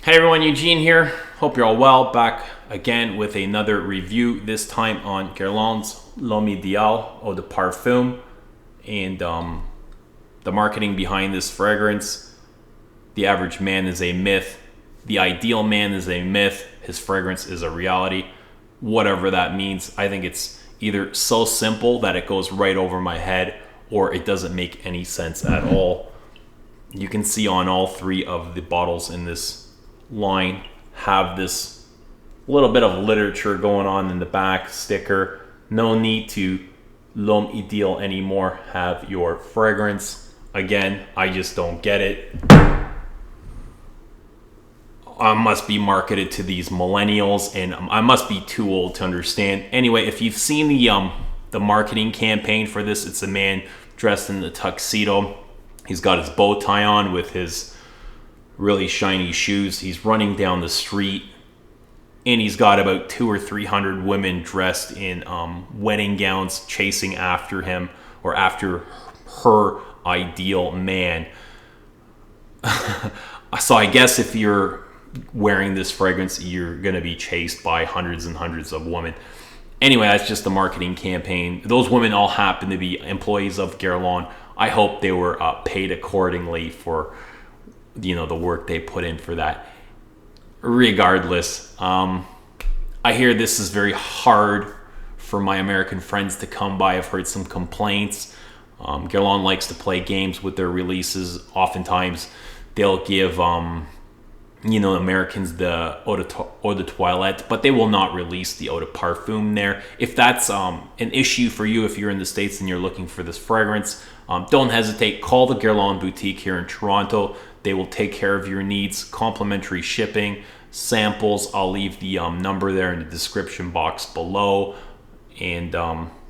Hey everyone, Eugene here. Hope you're all well. Back again with another review, this time on Guerlain L'Homme Ideal Eau de Parfum and the marketing behind this fragrance. The average man is a myth. The ideal man is a myth. His fragrance is a reality. Whatever that means. I think it's either so simple that it goes right over my head or it doesn't make any sense at all. You can see on all three of the bottles in this line have this little bit of literature going on in the back, sticker. No need to L'Homme Ideal anymore. Have your fragrance. Again, I just don't get it. I must be marketed to these millennials and I must be too old to understand. Anyway, if you've seen the marketing campaign for this, it's a man dressed in the tuxedo. He's got his bow tie on with his really shiny shoes. He's running down the street and he's got about 200 or 300 women dressed in wedding gowns chasing after him or after her ideal man. So I guess if you're wearing this fragrance, you're going to be chased by hundreds and hundreds of women. Anyway, that's just the marketing campaign. Those women all happen to be employees of Guerlain. I hope they were paid accordingly for the work they put in for that. Regardless, I hear this is very hard for my American friends to come by. I've heard some complaints. Guerlain likes to play games with their releases. Oftentimes they'll give Americans the eau de toilette, but they will not release the eau de parfum there. If that's an issue for you, if you're in the States and you're looking for this fragrance, don't hesitate. Call the Guerlain Boutique here in Toronto. They will take care of your needs. Complimentary shipping, samples. I'll leave the number there in the description box below. And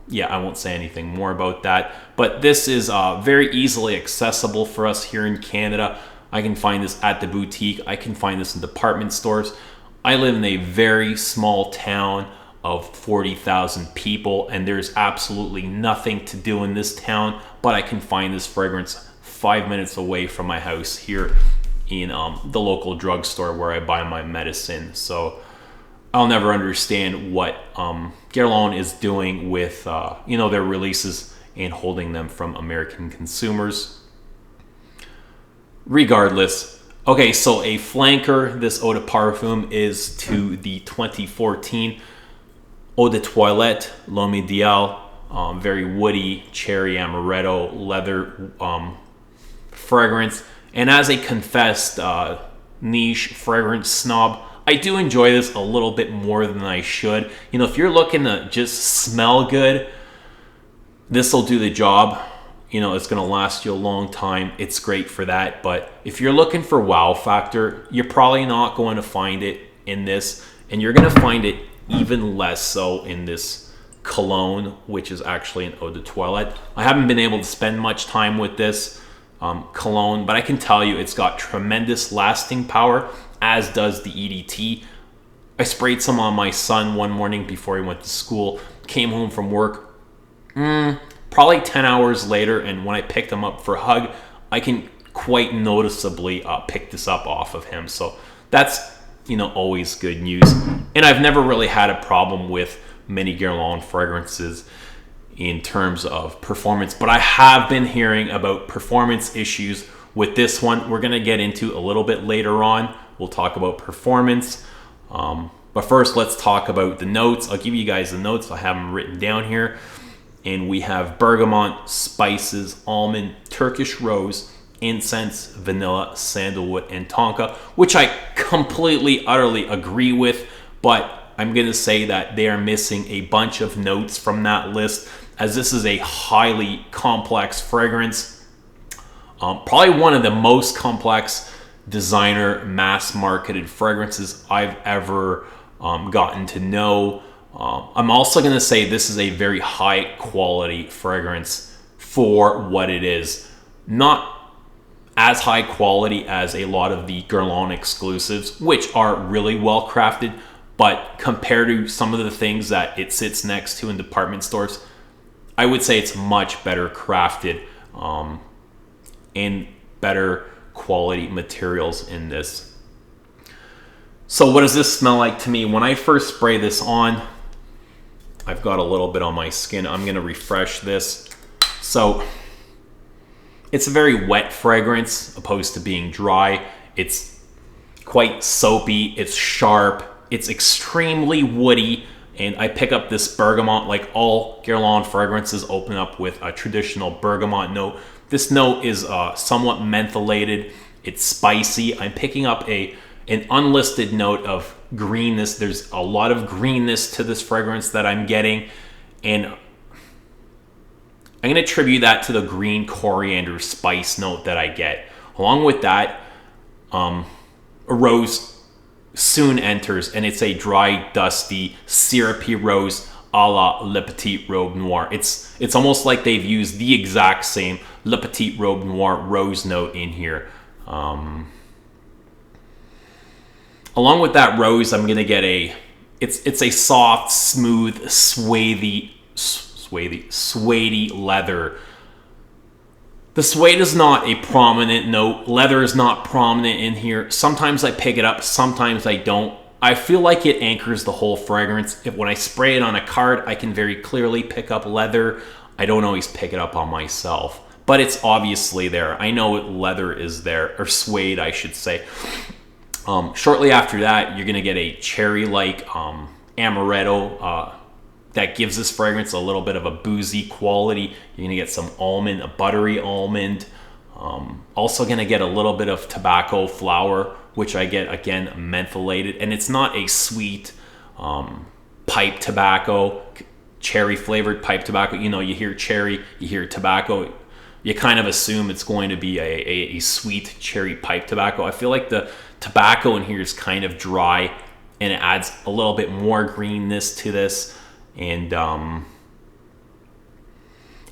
yeah, I won't say anything more about that. But this is very easily accessible for us here in Canada. I can find this at the boutique. I can find this in department stores. I live in a very small town of 40,000 people, and there's absolutely nothing to do in this town, but I can find this fragrance 5 minutes away from my house here in the local drugstore where I buy my medicine. So I'll never understand what Guerlain is doing with their releases and holding them from American consumers. Regardless, okay, so a flanker, this eau de parfum is to the 2014 Eau de Toilette L'Homme Ideal, very woody, cherry amaretto, leather fragrance. And as a confessed niche fragrance snob, I do enjoy this a little bit more than I should. If you're looking to just smell good, this will do the job. It's going to last you a long time. It's great for that. But if you're looking for wow factor, you're probably not going to find it in this. And you're going to find it even less so in this cologne, which is actually an eau de toilette. I haven't been able to spend much time with this cologne, but I can tell you it's got tremendous lasting power, as does the EDT. I sprayed some on my son one morning before he went to school, came home from work, probably 10 hours later, and when I picked him up for a hug, I can quite noticeably pick this up off of him. So that's always good news. And I've never really had a problem with many Guerlain fragrances in terms of performance, but I have been hearing about performance issues with this one. We're going to get into a little bit later on. We'll talk about performance. But first, let's talk about the notes. I'll give you guys the notes. I have them written down here. And we have bergamot, spices, almond, Turkish rose, incense, vanilla, sandalwood, and tonka, which I completely, utterly agree with, but I'm going to say that they are missing a bunch of notes from that list, as this is a highly complex fragrance. Probably one of the most complex designer mass-marketed fragrances I've ever gotten to know. I'm also going to say this is a very high-quality fragrance for what it is. Not as high quality as a lot of the Guerlain exclusives, which are really well crafted, but compared to some of the things that it sits next to in department stores, I would say it's much better crafted and better quality materials in this. So what does this smell like to me? When I first spray this on, I've got a little bit on my skin. I'm gonna refresh this. So it's a very wet fragrance opposed to being dry. It's quite soapy, it's sharp, it's extremely woody, and I pick up this bergamot. Like all Guerlain fragrances open up with a traditional bergamot note. This note is somewhat mentholated, it's spicy. I'm picking up an unlisted note of greenness. There's a lot of greenness to this fragrance that I'm getting, and I'm going to attribute that to the green coriander spice note that I get. Along with that, a rose soon enters, and it's a dry, dusty, syrupy rose a la Le Petit Robe Noir. It's almost like they've used the exact same Le Petit Robe Noir rose note in here. Along with that rose, I'm gonna get it's a soft, smooth, suede leather. The suede is not a prominent note. Leather is not prominent in here. Sometimes I pick it up, sometimes I don't. I feel like it anchors the whole fragrance. When I spray it on a card, I can very clearly pick up leather. I don't always pick it up on myself, but it's obviously there. I know leather is there, or suede, I should say. Shortly after that, you're gonna get a cherry-like amaretto that gives this fragrance a little bit of a boozy quality. You're gonna get some almond, a buttery almond. Also gonna get a little bit of tobacco flower, which I get, again, mentholated. And it's not a sweet pipe tobacco, cherry flavored pipe tobacco. You know, you hear cherry, you hear tobacco, you kind of assume it's going to be a sweet cherry pipe tobacco. I feel like the tobacco in here is kind of dry, and it adds a little bit more greenness to this. And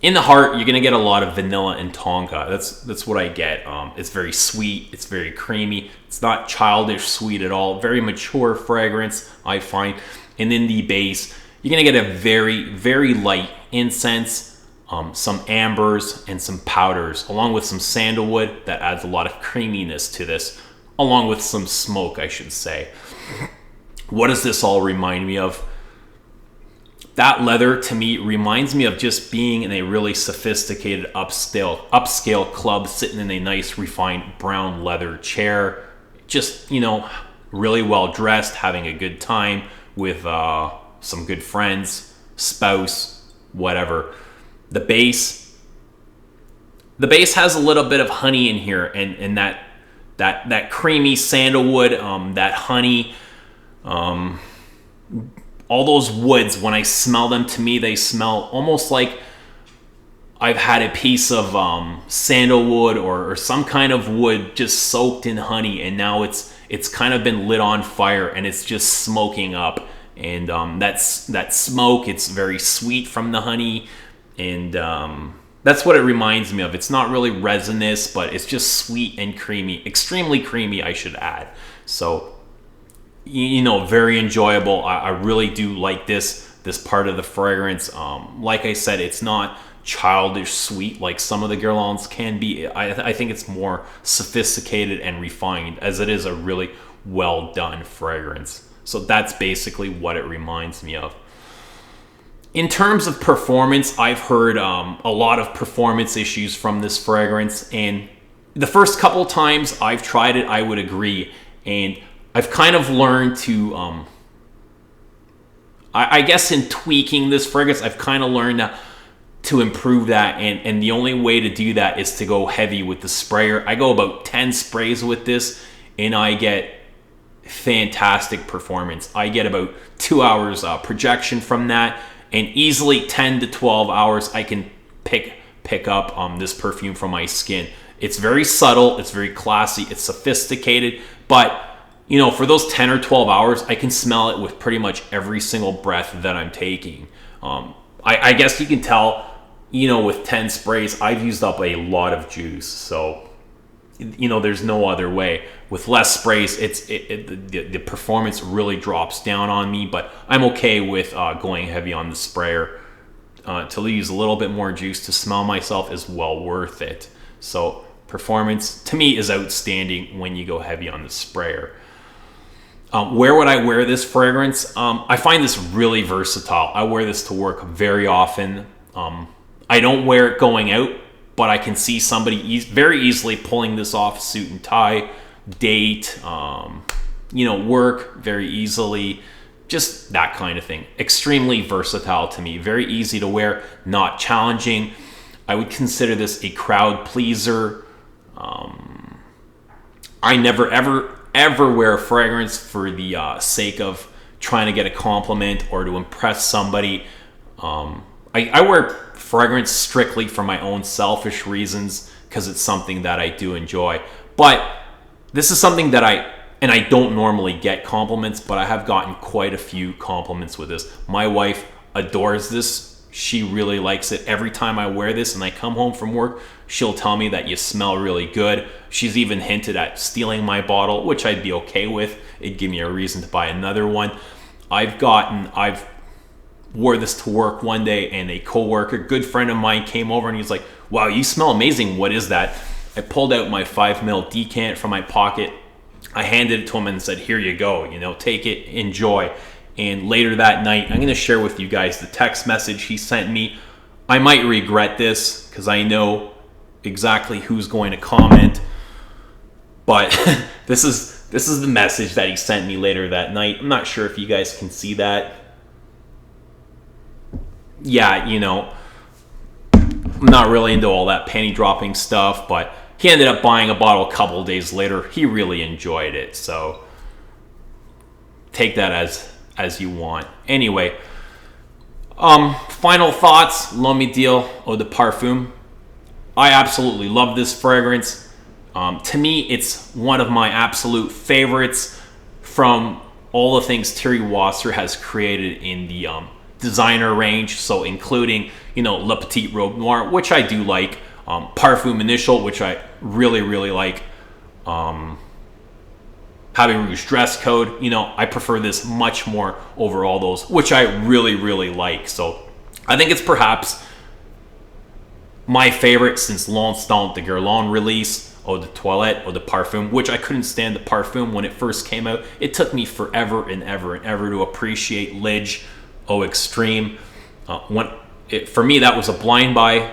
in the heart, you're gonna get a lot of vanilla and tonka. That's what I get. It's very sweet, it's very creamy. It's not childish sweet at all. Very mature fragrance, I find. And in the base, you're gonna get a very, very light incense, some ambers, and some powders, along with some sandalwood that adds a lot of creaminess to this, along with some smoke, I should say. What does this all remind me of? That leather, to me, reminds me of just being in a really sophisticated upscale club, sitting in a nice, refined brown leather chair, just, you know, really well dressed, having a good time with some good friends, spouse, whatever. The base has a little bit of honey in here, and that creamy sandalwood, that honey, all those woods, when I smell them, to me, they smell almost like I've had a piece of sandalwood or some kind of wood just soaked in honey, and now it's kind of been lit on fire, and it's just smoking up. And that smoke, it's very sweet from the honey, and that's what it reminds me of. It's not really resinous, but it's just sweet and creamy, extremely creamy, I should add. So, you know, very enjoyable. I really do like this part of the fragrance. Like I said, it's not childish sweet like some of the Guerlains can be. I think it's more sophisticated and refined, as it is a really well done fragrance. So that's basically what it reminds me of. In terms of performance, I've heard a lot of performance issues from this fragrance, and the first couple times I've tried it, I would agree. And I've kind of learned to, I guess in tweaking this fragrance, I've kind of learned to improve that. And the only way to do that is to go heavy with the sprayer. I go about 10 sprays with this, and I get fantastic performance. I get about 2 hours projection from that, and easily 10 to 12 hours I can pick up this perfume from my skin. It's very subtle, it's very classy, it's sophisticated, but you know, for those 10 or 12 hours, I can smell it with pretty much every single breath that I'm taking. I guess you can tell, you know, with 10 sprays, I've used up a lot of juice. So, you know, there's no other way. With less sprays, the performance really drops down on me, but I'm okay with going heavy on the sprayer. To use a little bit more juice to smell myself is well worth it. So performance, to me, is outstanding when you go heavy on the sprayer. Where would I wear this fragrance? I find this really versatile. I wear this to work very often. I don't wear it going out, but I can see somebody very easily pulling this off, suit and tie, date, work very easily. Just that kind of thing. Extremely versatile to me. Very easy to wear, not challenging. I would consider this a crowd pleaser. I never, ever wear a fragrance for the sake of trying to get a compliment or to impress somebody. I wear fragrance strictly for my own selfish reasons because it's something that I do enjoy. But this is something that I don't normally get compliments, but I have gotten quite a few compliments with this. My wife adores this. She really likes it. Every time I wear this and I come home from work, she'll tell me that you smell really good. She's even hinted at stealing my bottle, which I'd be okay with. It'd give me a reason to buy another one. I've wore this to work one day, and a coworker, good friend of mine, came over and he's like, "Wow, you smell amazing. What is that?" I pulled out my 5 ml decant from my pocket. I handed it to him and said, "Here you go, take it, enjoy." And later that night, I'm going to share with you guys the text message he sent me. I might regret this because I know exactly who's going to comment, but this is the message that he sent me later that night. I'm not sure if you guys can see that. Yeah, I'm not really into all that penny dropping stuff, but he ended up buying a bottle a couple days later. He really enjoyed it, so take that as you want. Anyway, final thoughts. L'Homme Ideal Eau de Parfum. I absolutely love this fragrance. To me, it's one of my absolute favorites from all the things Thierry Wasser has created in the designer range. So including, Le Petit Robe Noir, which I do like. Parfum Initial, which I really, really like. Habit Rouge Dress Code. I prefer this much more over all those, which I really, really like. So I think it's perhaps my favorite since L'Instant de Guerlain release, Eau de Toilette, Eau de Parfum, which I couldn't stand the Parfum when it first came out. It took me forever and ever and ever to appreciate Lidge Eau Extreme. For me, that was a blind buy.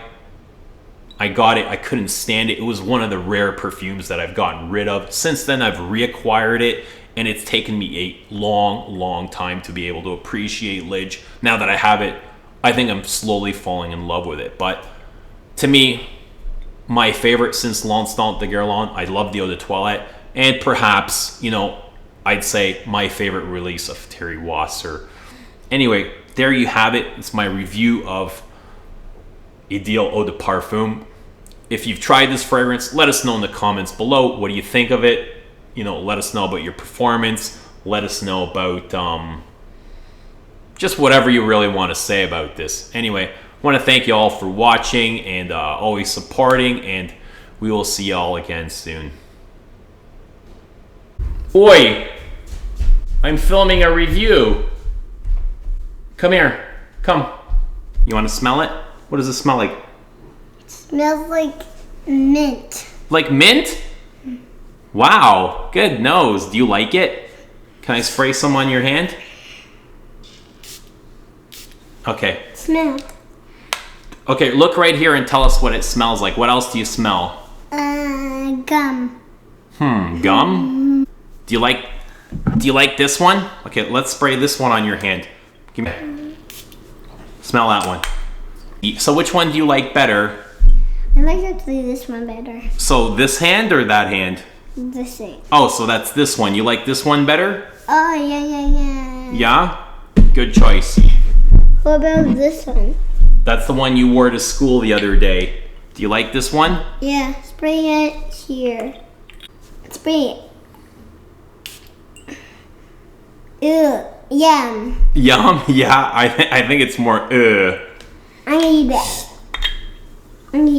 I got it. I couldn't stand it. It was one of the rare perfumes that I've gotten rid of. Since then, I've reacquired it, and it's taken me a long, long time to be able to appreciate Lidge. Now that I have it, I think I'm slowly falling in love with it. But to me, my favorite since L'Instant de Guerlain, I love the Eau de Toilette, and perhaps, I'd say my favorite release of Thierry Wasser. Anyway, there you have it. It's my review of Ideal Eau de Parfum. If you've tried this fragrance, let us know in the comments below. What do you think of it? Let us know about your performance. Let us know about just whatever you really want to say about this. Anyway, I want to thank you all for watching and always supporting, and we will see y'all again soon. Oi! I'm filming a review. Come here. Come. You want to smell it? What does it smell like? It smells like mint. Like mint? Wow, good nose. Do you like it? Can I spray some on your hand? Okay. Smell. Okay, look right here and tell us what it smells like. What else do you smell? Gum. Gum? Do you like this one? Okay, let's spray this one on your hand. Give me. Smell that one. So which one do you like better? I like actually this one better. So this hand or that hand? This thing. Oh, so that's this one. You like this one better? Oh, yeah. Yeah? Good choice. What about this one? That's the one you wore to school the other day. Do you like this one? Yeah, spray it here. Spray it. Ew, yum. Yum? Yeah, I think it's more I need that. I need